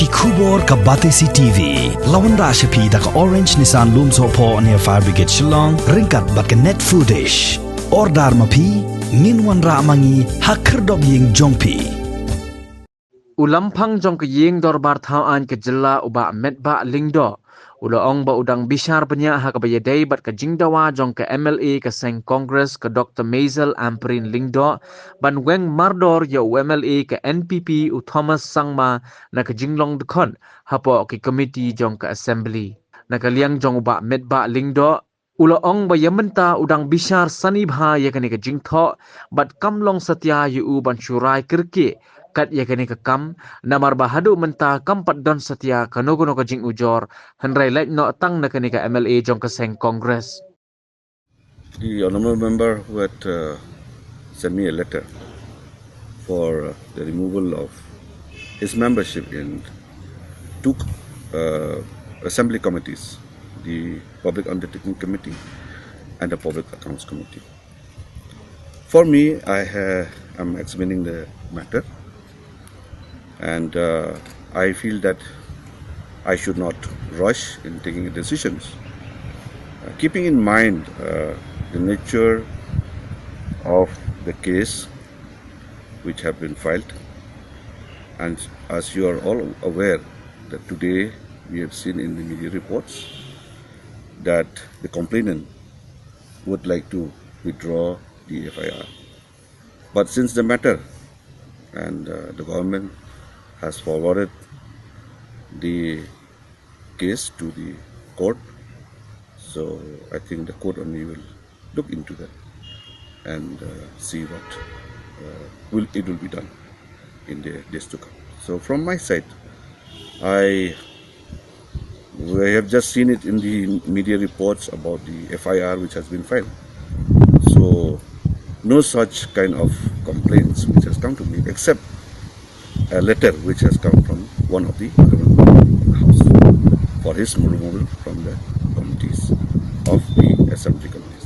Kubor ka Batesi TV. Lawan Rashapi da ka Orange Nissan Lumso po near Fire Brigade Shillong. Ringkat bat ka net foodish. Ordar mapi. Minwan ra mangi hakerdog ying jongpi. Lamphang jong ke Ïingdorbar thawaan ke jilla uba medba Lyngdoh. Ulaong ba udang Bishar Bniah ha kabayadey bat ke Jingdawa jong ke MLA ke Seng Congress ke Dr. Maisel Ampareen Lyngdoh ban weng mardor ya MLA ke NPP u Thomas Sangma na ke Jinglong dekon hapo ke committee jong ke assembly. Na ke liang jong uba medba Lyngdoh Ulaong ba yamenta udang Bishar sani bha yakani ke jingtho bat kamlong satya yu ban syurai kirki kat yakani ke kam namar bahadu menta kampat don satya kanogono ke jing ujor henrai lek no tang nakani ke MLA jong ke Seng Congress. The honourable member who had sent me a letter for the removal of his membership in two assembly committees, the Public Undertaking Committee and the Public Accounts Committee. For me, I am examining the matter, and I feel that I should not rush in taking decisions. Keeping in mind the nature of the case which have been filed, and as you are all aware that today we have seen in the media reports that the complainant would like to withdraw the FIR. But since the matter and the government has forwarded the case to the court, so I think the court only will look into that and see what will be done in the days to come. So from my side, we have just seen it in the media reports about the FIR which has been filed. So no such kind of complaints which has come to me, except a letter which has come from one of the members in the House for his removal from the committees of the Assembly Committee.